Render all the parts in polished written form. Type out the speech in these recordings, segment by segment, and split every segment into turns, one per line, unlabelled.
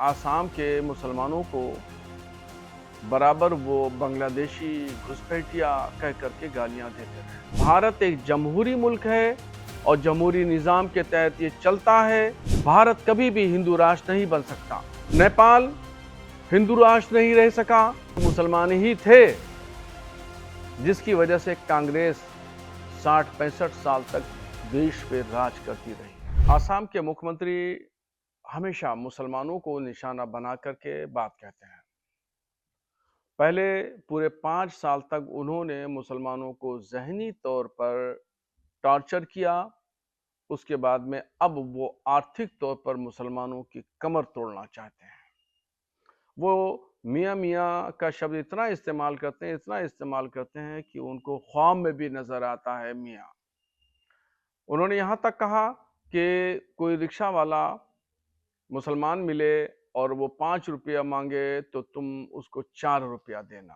आसाम के मुसलमानों को बराबर वो बांग्लादेशी घुसपैठिया कह करके गालियां देते रहे। भारत एक जमहूरी मुल्क है और जमहूरी निज़ाम के तहत ये चलता है। भारत कभी भी हिंदू राष्ट्र नहीं बन सकता। नेपाल हिंदू राष्ट्र नहीं रह सका, मुसलमान ही थे, जिसकी वजह से कांग्रेस 60-65 साल तक देश पे राज करती रही। आसाम के मुख्यमंत्री हमेशा मुसलमानों को निशाना बना करके बात कहते हैं। पहले पूरे 5 साल तक उन्होंने मुसलमानों को ज़हनी तौर पर टॉर्चर किया। उसके बाद में अब वो आर्थिक तौर पर मुसलमानों की कमर तोड़ना चाहते हैं। वो मियाँ मियाँ का शब्द इतना इस्तेमाल करते हैं कि उनको ख्वाब में भी नजर आता है मियाँ। उन्होंने यहाँ तक कहा कि कोई रिक्शा वाला मुसलमान मिले और वो 5 रुपया मांगे तो तुम उसको 4 रुपया देना।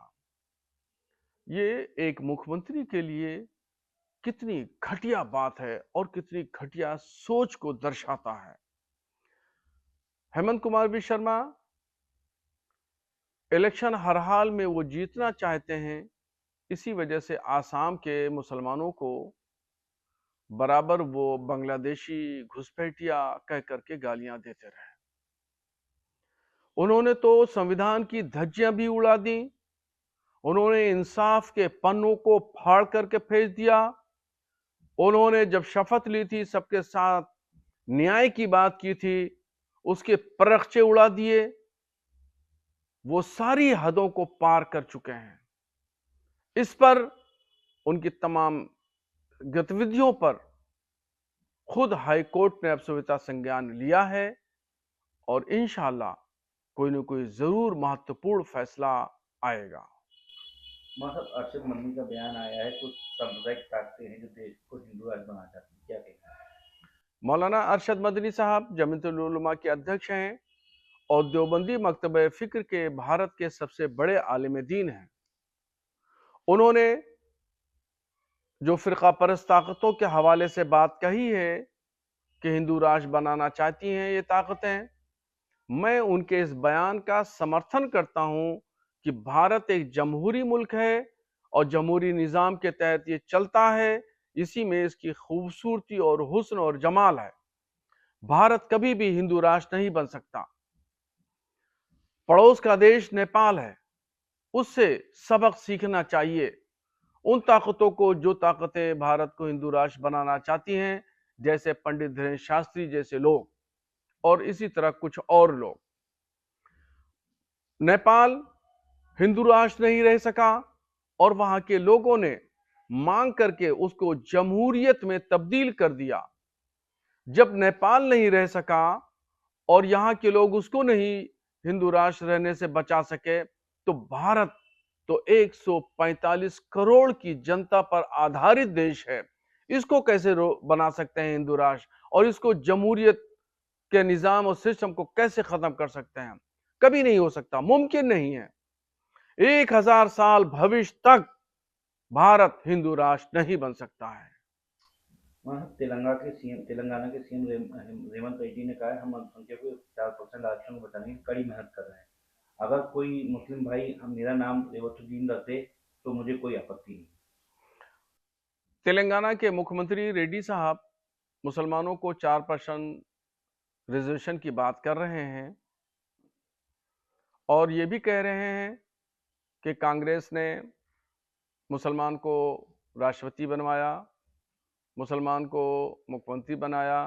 ये एक मुख्यमंत्री के लिए कितनी घटिया बात है और कितनी घटिया सोच को दर्शाता है। हेमंत कुमार भी शर्मा इलेक्शन हर हाल में वो जीतना चाहते हैं, इसी वजह से आसाम के मुसलमानों को बराबर वो बांग्लादेशी घुसपैठिया कह करके गालियां देते रहे। उन्होंने तो संविधान की धज्जियां भी उड़ा दी। उन्होंने इंसाफ के पन्नों को फाड़ करके फेंक दिया। उन्होंने जब शपथ ली थी, सबके साथ न्याय की बात की थी, उसके परखचे उड़ा दिए। वो सारी हदों को पार कर चुके हैं। इस पर उनकी तमाम गतिविधियों पर खुद हाई कोर्ट ने अब सविता संज्ञान लिया है और इंशाअल्लाह कोई न कोई जरूर महत्वपूर्ण फैसला आएगा।
मतलब अरशद मदनी का बयान आया है, कुछ सांप्रदायिक ताकतें हैं जो देश को हिंदू राज बनाना चाहती हैं, क्या कहना है?
मौलाना अरशद मदनी साहब जमीयतुल उलमा के अध्यक्ष हैं और देवबंदी मकतब फिक्र के भारत के सबसे बड़े आलिम दीन हैं। उन्होंने जो फिरका परस्त ताकतों के हवाले से बात कही है कि हिंदू राष्ट्र बनाना चाहती हैं ये ताकतें, मैं उनके इस बयान का समर्थन करता हूं कि भारत एक जमहूरी मुल्क है और जमहूरी निज़ाम के तहत ये चलता है। इसी में इसकी खूबसूरती और हुस्न और जमाल है। भारत कभी भी हिंदू राष्ट्र नहीं बन सकता। पड़ोस का देश नेपाल है, उससे सबक सीखना चाहिए। उन ताकतों को जो ताकतें भारत को हिंदू राष्ट्र बनाना चाहती हैं, जैसे पंडित धीरेन्द्र शास्त्री जैसे लोग और इसी तरह कुछ और लोग। नेपाल हिंदू राष्ट्र नहीं रह सका और वहां के लोगों ने मांग करके उसको जमहूरियत में तब्दील कर दिया। जब नेपाल नहीं रह सका और यहां के लोग उसको नहीं हिंदू राष्ट्र रहने से बचा सके, तो भारत तो 145 करोड़ की जनता पर आधारित देश है। इसको कैसे बना सकते हैं हिंदू राष्ट्र, और इसको जमहूरियत के निजाम और सिस्टम को कैसे खत्म कर सकते हैं? कभी नहीं हो सकता, मुमकिन नहीं है। 1000 साल भविष्य तक भारत हिंदू राष्ट्र नहीं बन सकता है।
वहाँ तेलंगाना के सीएम रेवंत रेड्डी ने कहा है, हम अल्पसंख्यकों को 4% आरक्षण को बचाने की कड़ी मेहनत कर रहे हैं। अगर कोई मुस्लिम भाई मेरा नाम रेवतुद्दीन रख दे तो मुझे कोई आपत्ति नहीं।
तेलंगाना के मुख्यमंत्री रेड्डी साहब मुसलमानों को 4% रिजर्वेशन की बात कर रहे हैं और ये भी कह रहे हैं कि कांग्रेस ने मुसलमान को राष्ट्रपति बनवाया, मुसलमान को मुख्यमंत्री बनाया।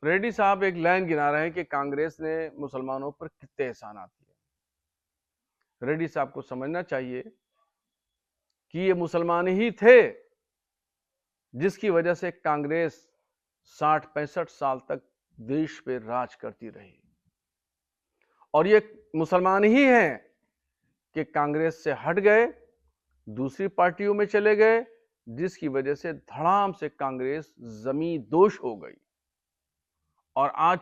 रेड्डी साहब एक लाइन गिना रहे हैं कि कांग्रेस ने मुसलमानों पर कितने एहसानात किए। रेड्डी साहब को समझना चाहिए कि ये मुसलमान ही थे, जिसकी वजह से कांग्रेस 60-65 साल तक देश पे राज करती रही। और ये मुसलमान ही हैं कि कांग्रेस से हट गए, दूसरी पार्टियों में चले गए, जिसकी वजह से धड़ाम से कांग्रेस जमीन दोष हो गई और आज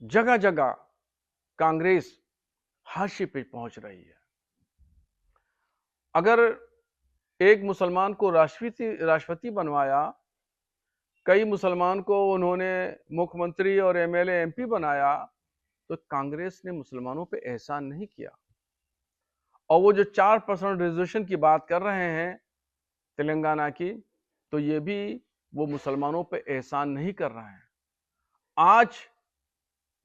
जगह जगह कांग्रेस हाशिए पे पहुंच रही है। अगर एक मुसलमान को राष्ट्रपति बनवाया कई मुसलमान को उन्होंने मुख्यमंत्री और एमएलए एमपी बनाया, तो कांग्रेस ने मुसलमानों पे एहसान नहीं किया। और वो जो 4% रिजर्वेशन की बात कर रहे हैं तेलंगाना की, तो ये भी वो मुसलमानों पे एहसान नहीं कर रहे हैं। आज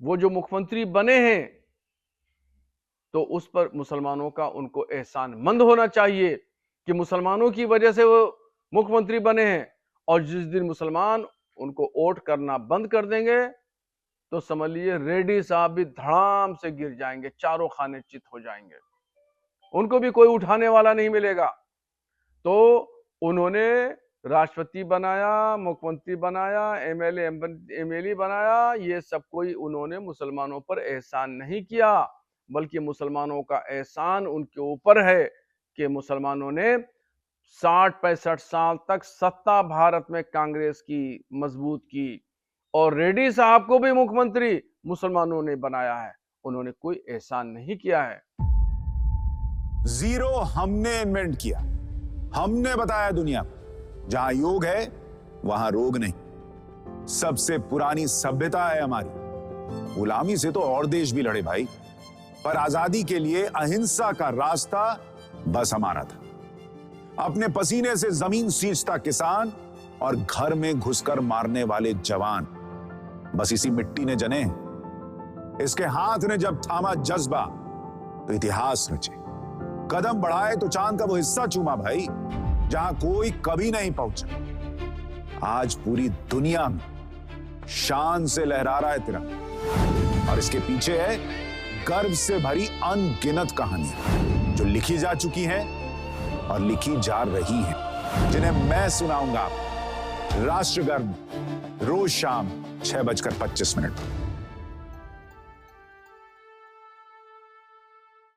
वो जो मुख्यमंत्री बने हैं, तो उस पर मुसलमानों का उनको एहसान मंद होना चाहिए कि मुसलमानों की वजह से वो मुख्यमंत्री बने हैं। और जिस दिन मुसलमान उनको वोट करना बंद कर देंगे, तो समझ लीजिए रेड्डी साहब भी धड़ाम से गिर जाएंगे, चारों खाने चित हो जाएंगे, उनको भी कोई उठाने वाला नहीं मिलेगा। तो उन्होंने राष्ट्रपति बनाया, मुख्यमंत्री बनाया, एमएलए बनाया, ये सब कोई उन्होंने मुसलमानों पर एहसान नहीं किया, बल्कि मुसलमानों का एहसान उनके ऊपर है कि मुसलमानों ने 60-65 साल तक सत्ता भारत में कांग्रेस की मजबूत की। और रेड्डी साहब को भी मुख्यमंत्री मुसलमानों ने बनाया है, उन्होंने कोई एहसान नहीं किया है।
जीरो हमने इन्वेंट किया, हमने बताया दुनिया को, जहां योग है वहां रोग नहीं। सबसे पुरानी सभ्यता है हमारी। गुलामी से तो और देश भी लड़े भाई, पर आजादी के लिए अहिंसा का रास्ता बस हमारा था। अपने पसीने से जमीन सींचता किसान और घर में घुसकर मारने वाले जवान, बस इसी मिट्टी ने जने। इसके हाथ ने जब थामा जज्बा तो इतिहास रचे। कदम बढ़ाए तो चांद का वो हिस्सा चूमा भाई, जहां कोई कभी नहीं पहुंचा। आज पूरी दुनिया में शान से लहरा रहा है तिरंगा, और इसके पीछे है गर्व से भरी अनगिनत कहानियां जो लिखी जा चुकी हैं और लिखी जा रही हैं, जिन्हें मैं सुनाऊंगा राष्ट्रगान रोज शाम 6:25 पर।